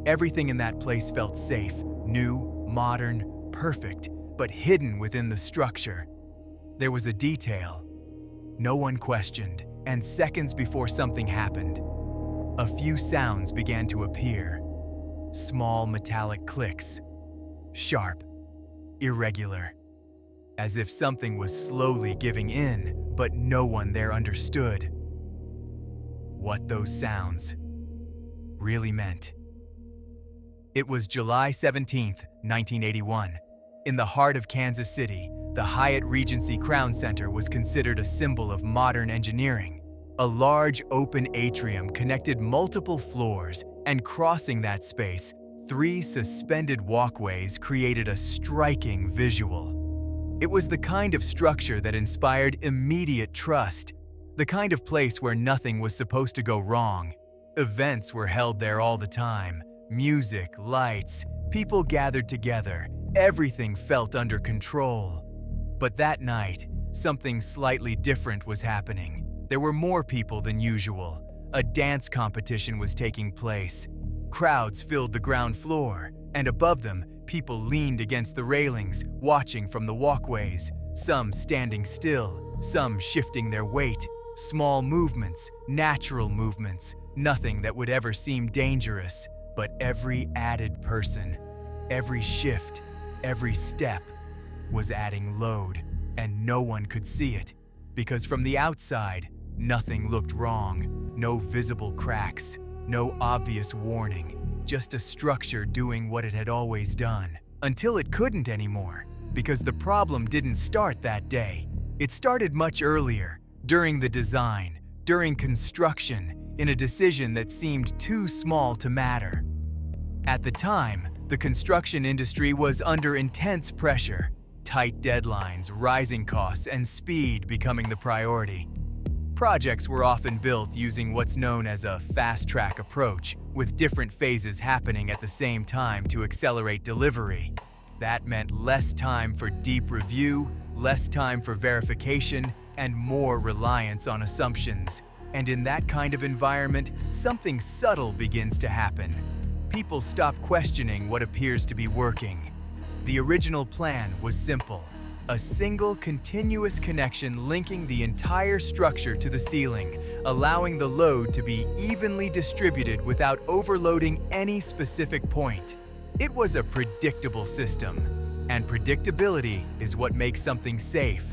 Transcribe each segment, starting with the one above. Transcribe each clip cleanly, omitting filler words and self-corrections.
Everything in that place felt safe, new, modern, perfect, but hidden within the structure. There was a detail no one questioned, and seconds before something happened, a few sounds began to appear. Small metallic clicks, sharp, irregular, as if something was slowly giving in, but no one there understood what those sounds really meant. It was July 17th, 1981. In the heart of Kansas City, the Hyatt Regency Crown Center was considered a symbol of modern engineering. A large open atrium connected multiple floors, and crossing that space, 3 suspended walkways created a striking visual. It was the kind of structure that inspired immediate trust, the kind of place where nothing was supposed to go wrong. Events were held there all the time. Music, lights, people gathered together. Everything felt under control. But that night, something slightly different was happening. There were more people than usual. A dance competition was taking place. Crowds filled the ground floor, and above them, people leaned against the railings, watching from the walkways, some standing still, some shifting their weight. Small movements, natural movements, nothing that would ever seem dangerous. But every added person, every shift, every step was adding load, and no one could see it, because from the outside, nothing looked wrong. No visible cracks, no obvious warning, just a structure doing what it had always done, until it couldn't anymore, because the problem didn't start that day. It started much earlier, during the design, during construction, in a decision that seemed too small to matter. At the time, the construction industry was under intense pressure, tight deadlines, rising costs, and speed becoming the priority. Projects were often built using what's known as a fast-track approach, with different phases happening at the same time to accelerate delivery. That meant less time for deep review, less time for verification, and more reliance on assumptions. And in that kind of environment, something subtle begins to happen. People stop questioning what appears to be working. The original plan was simple: a single continuous connection linking the entire structure to the ceiling, allowing the load to be evenly distributed without overloading any specific point. It was a predictable system, and predictability is what makes something safe.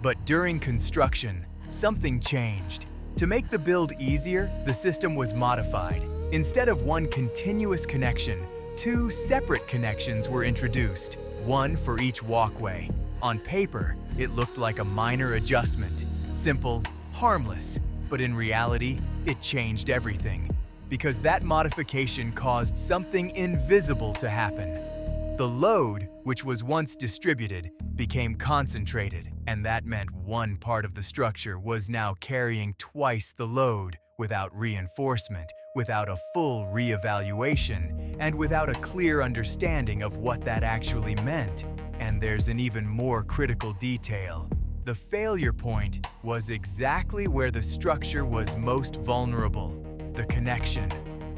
But during construction, something changed. To make the build easier, the system was modified. Instead of one continuous connection, 2 separate connections were introduced, one for each walkway. On paper, it looked like a minor adjustment, simple, harmless, but in reality, it changed everything, because that modification caused something invisible to happen. The load, which was once distributed, became concentrated, and that meant one part of the structure was now carrying twice the load, without reinforcement, without a full reevaluation, and without a clear understanding of what that actually meant. And there's an even more critical detail. The failure point was exactly where the structure was most vulnerable: the connection,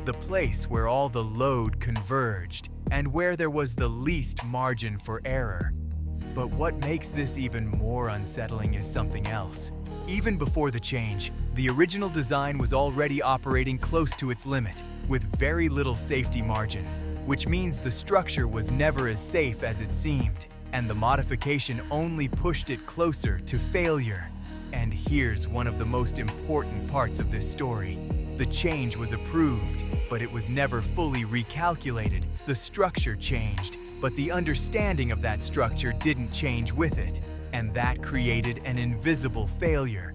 the place where all the load converged, and where there was the least margin for error. But what makes this even more unsettling is something else. Even before the change, the original design was already operating close to its limit, with very little safety margin, which means the structure was never as safe as it seemed, and the modification only pushed it closer to failure. And here's one of the most important parts of this story. The change was approved, but it was never fully recalculated. The structure changed, but the understanding of that structure didn't change with it, and that created an invisible failure.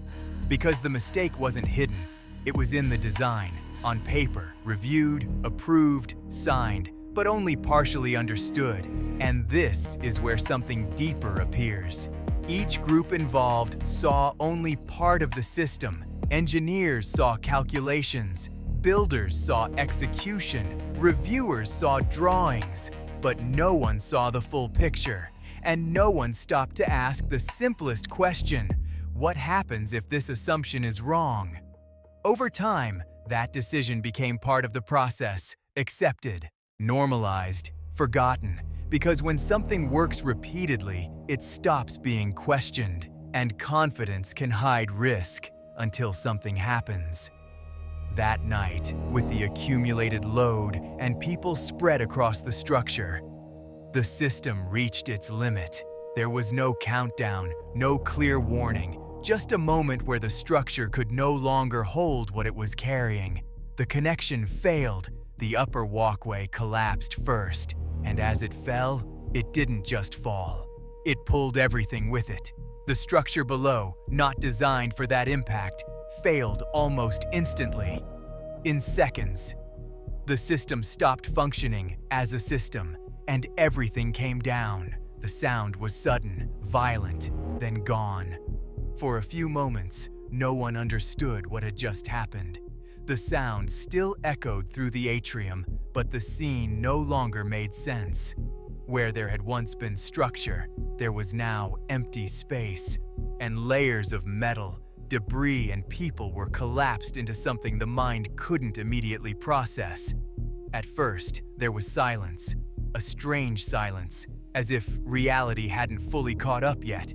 Because the mistake wasn't hidden, it was in the design, on paper, reviewed, approved, signed, but only partially understood. And this is where something deeper appears. Each group involved saw only part of the system. Engineers saw calculations, builders saw execution, reviewers saw drawings, but no one saw the full picture. And no one stopped to ask the simplest question: what happens if this assumption is wrong? Over time, that decision became part of the process, accepted. Normalized, forgotten, because when something works repeatedly, it stops being questioned, and confidence can hide risk until something happens. That night, with the accumulated load and people spread across the structure, the system reached its limit. There was no countdown, no clear warning, just a moment where the structure could no longer hold what it was carrying. The connection failed, the upper walkway collapsed first, and as it fell, it didn't just fall. It pulled everything with it. The structure below, not designed for that impact, failed almost instantly. In seconds, the system stopped functioning as a system, and everything came down. The sound was sudden, violent, then gone. For a few moments, no one understood what had just happened. The sound still echoed through the atrium, but the scene no longer made sense. Where there had once been structure, there was now empty space, and layers of metal, debris, and people were collapsed into something the mind couldn't immediately process. At first, there was silence, a strange silence, as if reality hadn't fully caught up yet.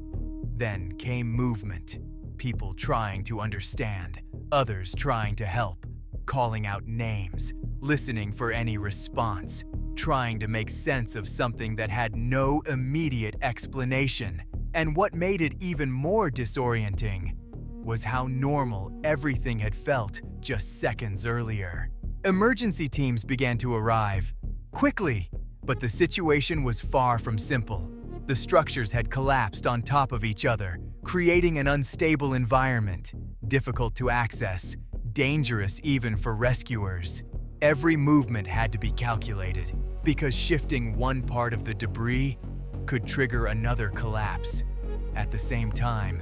Then came movement, people trying to understand, others trying to help, calling out names, listening for any response, trying to make sense of something that had no immediate explanation. And what made it even more disorienting was how normal everything had felt just seconds earlier. Emergency teams began to arrive, quickly, but the situation was far from simple. The structures had collapsed on top of each other, creating an unstable environment, difficult to access, dangerous even for rescuers. Every movement had to be calculated, because shifting one part of the debris could trigger another collapse. At the same time,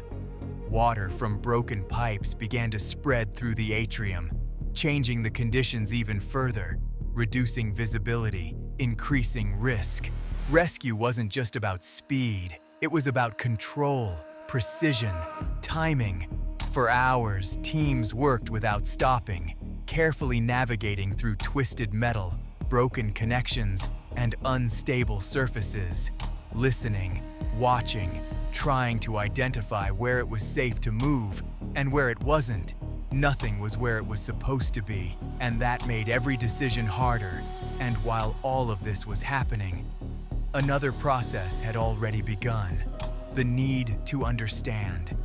water from broken pipes began to spread through the atrium, changing the conditions even further, reducing visibility, increasing risk. Rescue wasn't just about speed, it was about control, precision, timing. For hours, teams worked without stopping, carefully navigating through twisted metal, broken connections, and unstable surfaces, listening, watching, trying to identify where it was safe to move and where it wasn't. Nothing was where it was supposed to be, and that made every decision harder. And while all of this was happening, another process had already begun: the need to understand.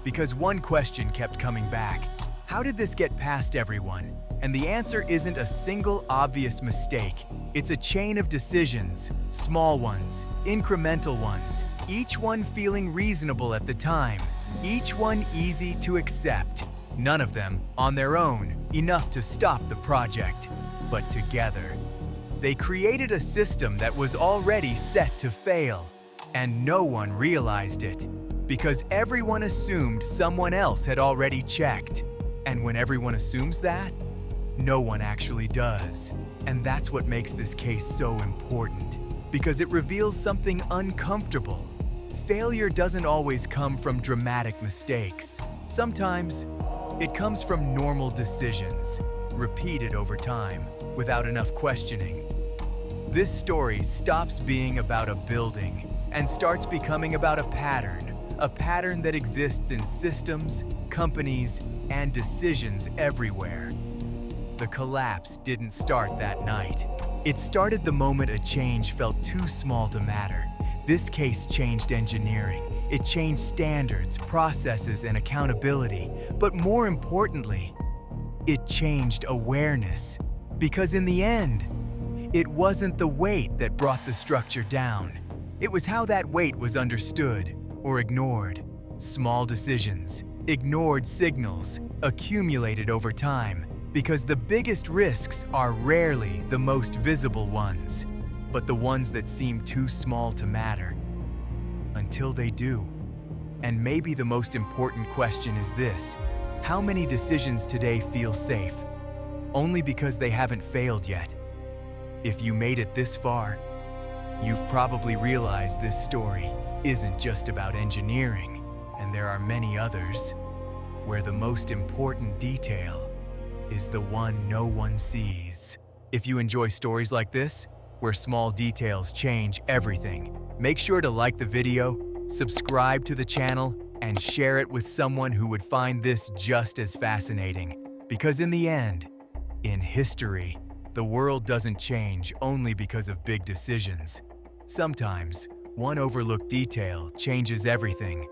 Because one question kept coming back: how did this get past everyone? And the answer isn't a single obvious mistake. It's a chain of decisions, small ones, incremental ones, each one feeling reasonable at the time, each one easy to accept. None of them, on their own, enough to stop the project. But together, they created a system that was already set to fail. And no one realized it, because everyone assumed someone else had already checked. And when everyone assumes that, no one actually does. And that's what makes this case so important, because it reveals something uncomfortable. Failure doesn't always come from dramatic mistakes. Sometimes, it comes from normal decisions, repeated over time, without enough questioning. This story stops being about a building and starts becoming about a pattern that exists in systems, companies, and decisions everywhere. The collapse didn't start that night. It started the moment a change felt too small to matter. This case changed engineering. It changed standards, processes, and accountability. But more importantly, it changed awareness. Because in the end, it wasn't the weight that brought the structure down. It was how that weight was understood or ignored. Small decisions, ignored signals, accumulated over time, because the biggest risks are rarely the most visible ones, but the ones that seem too small to matter. Until they do. And maybe the most important question is this: how many decisions today feel safe? Only because they haven't failed yet. If you made it this far, you've probably realized this story isn't just about engineering, and there are many others, where the most important detail is the one no one sees. If you enjoy stories like this, where small details change everything, make sure to like the video, subscribe to the channel, and share it with someone who would find this just as fascinating. Because in the end, in history, the world doesn't change only because of big decisions. Sometimes, one overlooked detail changes everything.